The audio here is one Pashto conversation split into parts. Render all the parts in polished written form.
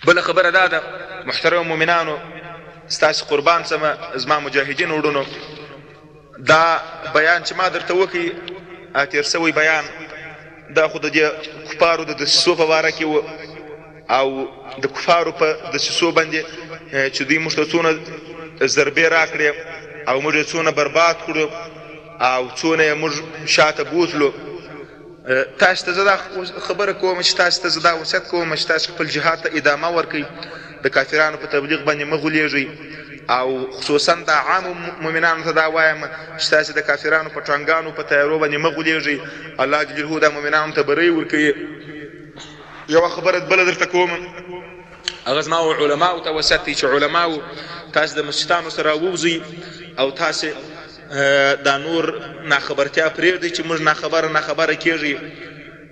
بله خبره دا ده محترم مؤمنانو، ستاسې قربان سمه زما مجاهدین وروڼو، دا بیان چې ما درته وکړي تېر سوی بیان دا خو د دې کفارو د دسیسو په باره کې و، او د کفارو په دسیسو باندې چې دوی موږ ته څونه ضربې راکړې او موږ یې څونه برباد کړو او څونه یې موږ شاته بوتلو. تاسو ته زه دا خبره کوم چې تاسو ته زه دا وصیت کوم چې تاسو خپل جهاد ته ادامه ورکړئ، د کافرانو په تبلیغ باندې مه غولیږئ، او خصوصا د عامو مؤمنانو ته دا وایم چې تاسې د کافرانو په ټانګانو په تیارو باندې مه غولیږئ. الله جل جلاله دا مؤمنانو ته بری ورکوي. یوه خبره بله درته کوم، هغه زما علماو ته وصیت دی چې علماو تاسې د مسجدانو سره ووځئ او تاسې دا نور ناخبرتیا پرېږدئ چې موږ ناخبره کېږي.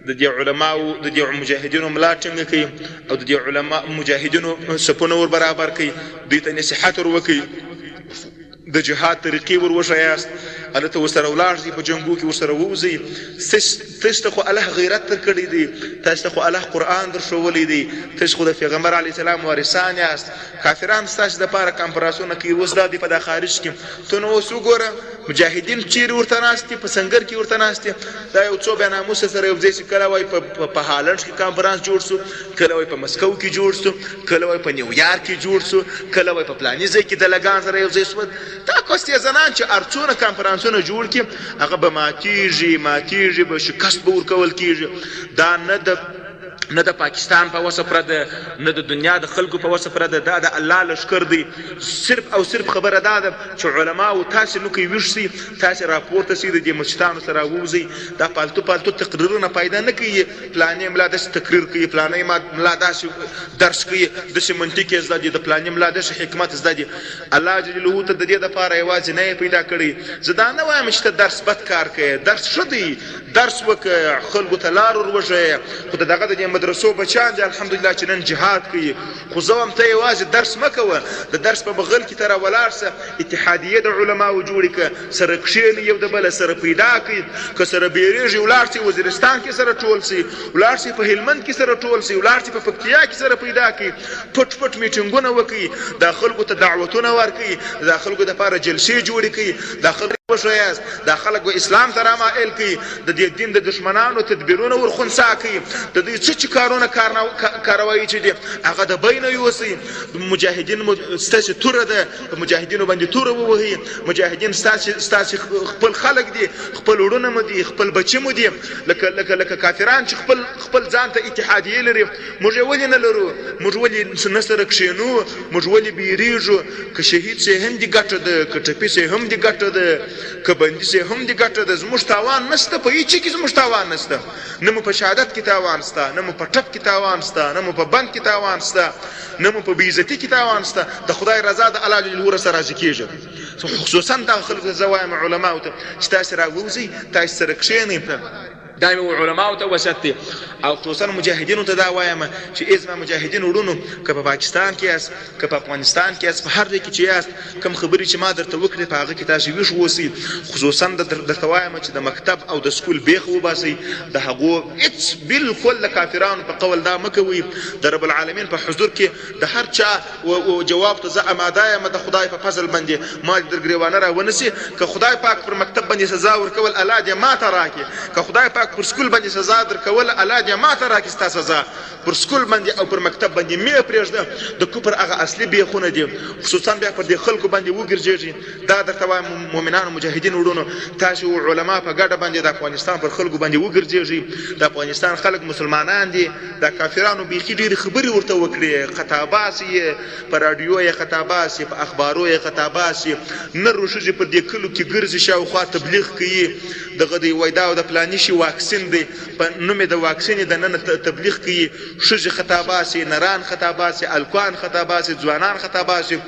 د دې علماو د دې مجاهدینو ملا ټینګه کړئ او د دې مجاهدینو صفونه ور برابر کړئ، دوی ته نصیحت ور وکړئ، د جهاد طریقې ور وښیاست، هلته ورسره ولاړ شئ، په جنګو کې ورسره ووځئ. تاسو ته خو الله غیرت در کړی دی، تاسو ته خو الله قرآن در ښوولی دی، تاسو خو د پیغمبر علیه السلام وارثان یاست. کافران ستاسو دپاره کنفرانسونه کوي، اوس دا دی په دا خارج کې. ته نو اوس وګوره مجاهدین چیرې ورته ناست دي، په سنګر کې ورته ناست دي. دا یو څو بیا ناموسه سره یو ځای شي، کله وایي په هالنډ کې کنفرانس جوړ سو، کله وایي په مسکو کې جوړ سو، کله وایي په نیویارک کې جوړ سو، کله وایي په فلاني ځای کې د لګان سره یو ځای شول. دا کوستې زنان چې ارڅونه کنفرانسونه جوړ کړي هغه به ماتېږي، به شکست به ورکول کېږي. دا نه د پاکستان په وسه پره ده، نه د دنیا د خلکو په وسه پره ده، دا د الله لښکر دی. صرف او صرف خبره دا ده چې علماو تاسې نوکئ ویښ سئ، تاسې راپورته سئ، د دې مسجدانو سره راووځئ. دا پالتو تقریرونه پیدا نه کوي، پلانې ملا داسې تقریر کوي، پلانې ملا داسې درس کوي، داسې منطق یې زده دي، د پلانې ملا داسې حکمت زده دي. الله جل جلاله ته د دې دپاره یوازې نه یې پیدا کړی. زه دا نه وایم چې ته درس بد کار کوې، درس ښه دی، درس وکړه، خلکو ته لار ور وښیه. خو د دغه د مدرسو بچیان دي الحمدلله چې نن جهاد کوي، خو زه وایم ته یوازې درس مه کوه، د درس په بغل کې ته راولاړ سه، اتحادیه د علماو جوړې کړه، سره کښېنئ، یو د بله سره پیدا کړئ. که سره بیریږي ولاړ سئ وزیرستان کې سره ټول سئ، ولاړ سئ په هلمند کې سره ټول سئ، ولاړ سئ په پکتیا کې سره پیدا کړئ، پټ میټینګونه وکړئ، دا خلکو ته دعوتونه ورکړئ، دا خلکو دپاره جلسې جوړې کړئ، دا خلک وښیاست، دا خلک اسلام ته رامایل کړي، د دې دین د دشمنانو تدبیرونه ورخنثی کړي، د دوی څه کارونه کاروایي چې دي هغه د بینه یوسئ. مجاهدین ستاسې توره ده، په مجاهدینو باندې توره ووهئ. مجاهدین ستاسې خپل خلک دي، خپل وروڼه مو دي، خپل بچي مو دي، لکه کافران چې خپل ځان ته اتحادیې لري. موږ یې ولې نه لرو؟ موږ ولې نه سره کښېنو؟ موږ ولې بیریږو؟ که شهید سي هم دي ګټه ده، که ټپي سي هم دي ګټه ده، که بندي سي هم دي ګټه ده. زموږ تاوان نشته، په هیڅ کې زموږ تاوان نشته، نه مو په شهادت کې تاوان شته، نه مو په ټپ کې تاوان شته، نه مو په بند کې تاوان شته، نه مو په بېعزتي کې تاوان شته. د خدای رضا د الله جل جلاله سره راضي کېږي. خصوصا دا خلک ته زه وایم علماو ته چې تاسې راووځئ، تاسې سره کښېنئ. دا مې علماو ته وصیت دی. او خصوصا مجاهدینو ته دا وایم چې ای زما مجاهدین وروڼو، که په پاکستان کې یاست، که په افغانستان کې یاست، په هر ځای کې چې یاست، کوم خبرې چې ما درته وکړې په هغه کې تاسې ویښ اوسئ. خصوصا درته وایم چې د مکتب او د سکول بیخ وباسئ، د هغو هېڅ بالکل د کافرانو په قول دا مه کوئ. د رب العالمین په حضور کې د هر چا جواب ته زه اماده یم، د خدای په فضل باندې ما در ګرېوانه راونسي. که خدای پاک پر مکتب باندې سزا ورکول الله دې ماته راکړي، که خدای پاک پر سکول باندې سزا درکول الله دې ماته راکړي ستا سزا. پر سکول باندې او پر مکتب باندې مې پرېږده، د کفر هغه اصلي بیخونه دي، خصوصا بیا پر دې خلکو باندې وګرځېږي. دا درته وایم مؤمنانو مجاهدین وروڼو، تاسې علما په ګډه باندې د افغانستان پر خلکو باندې وګرځېږي. د افغانستان خلک مسلمانان دي، د کافرانو بیخي ډېرې خبرې ورته وکړي، خطاباس یې په راډیو یې خطاباس یې په اخبارو یې خطاباس یې، نر و ښځې په دې کلو کې ګرځي شاوخوا تبلیغ کوي، دغه دی وایي دا د فلاني شي واکسین دی، په نوم یې د واکسین د نن تبلیغ کوي، ښځې خطاباسي، نران خطاباسي، الکوان خطاباسي، ځوانان خطاباسي،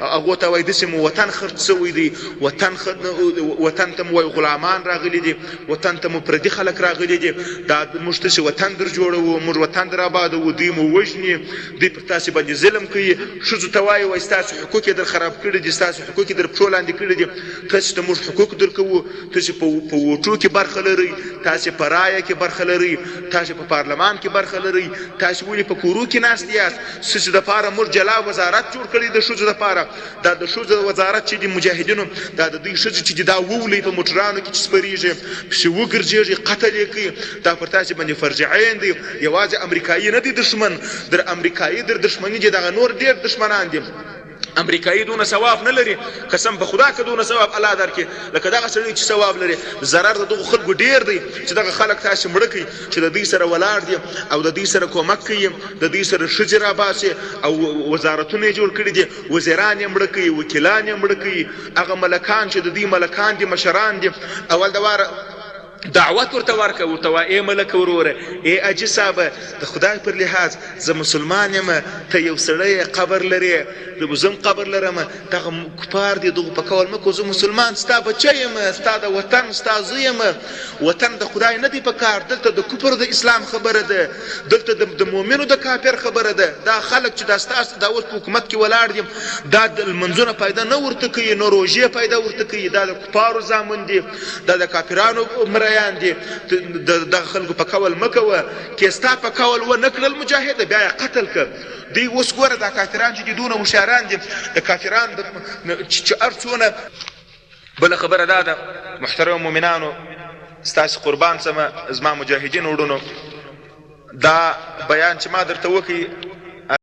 هغو ته وایي داسې مو وطن خرڅ شوی دی، وطن ته مو وایي غلامان راغلي دي، وطن ته مو پردي خلک راغلي دي، دا موږ تاسې وطن در جوړوو، موږ وطن در آبادوو، دوی مو وژني، دوی پر تاسې باندې ظلم کوي. ښځو ته وایي وایي ستاسو حقوق یې در خراب کړي دي، ستاسو حقوق یې در پښو لاندې کړي دي، تاسې ته موږ حقوق درکوو، تاسې په ووټو کې برخه لرئ، تاسې په رایه کې برخه لرئ، تاسې په پارلمان کې برخه لرئ، تاسې ولې په کورو کې ناست یاست. ښځو دپاره موږ جلا وزارت جوړ کړی د ښځو دپاره. دا د ښځو وزارت چې د مجاهدینو دا د دوی ښځې چې دي دا وولئ په موټرانو کې چې سپرېږي، پسې وګرځېږي، قتل یې کوي، دا پر تاسې باندې فرض عین دی. یوازې امریکایي نه دی دښمن، در امریکایي در دښمني دي دغه نور ډېر دښمنان دي. امریکایي دونه ثواب نه لري، قسم په خدا که دونه ثواب الله درکړي لکه دغه سړی چې ثواب لري. ضرر د دغو خلکو ډېر دی چې دغه خلک تاسې مړه کوي، چې د دوی سره ولاړ دي او د دوی سره کومک کوي، د دوی سره ښځې راباسي او وزارتونه یې جوړ کړي دي، وزیران یې مړه کوي، وکیلان یې مړه کوي، هغه ملکان چې د دوی ملکان دي، مشران دي. اول د واره دعوت ورته ورکه، ورته وایه ای ملک وروره، ای اجي صاحبه د خدای پر لحاظ زه مسلمان یم، ته یو سړی قبر لرې، زه هم قبر لرم، دغه کفار دي دغو په کول مه کوه، زه مسلمان ستا بچی یم، ستا د وطن ستا زوی یم. وطن د خدای نه دی په کار، دلته د کفر د اسلام خبره ده، دلته د مؤمنو د کافر خبره ده. دا خلک چې دا ستاسو دا اوس په حکومت کې ولاړ دي، دا د لمنځونه پیدا نه ورته کوي، نه روژې پیدا ورته کوي، دا د کفارو زامن دي، دا د کافرانو مریان دي. دغه خلکو په کول مه کوه، که ستا په کول ونه کړل مجاهده بیا یې قتل کړه. دوی اوس ګوره دا کافران چې دي دونه هوښیاران دي، د کافران چې هر څونه. بله خبره دا ده محترم مؤمنانو، ستاسې قربان شمه زما مجاهدین وروڼو، دا بیان چې ما درته وکړي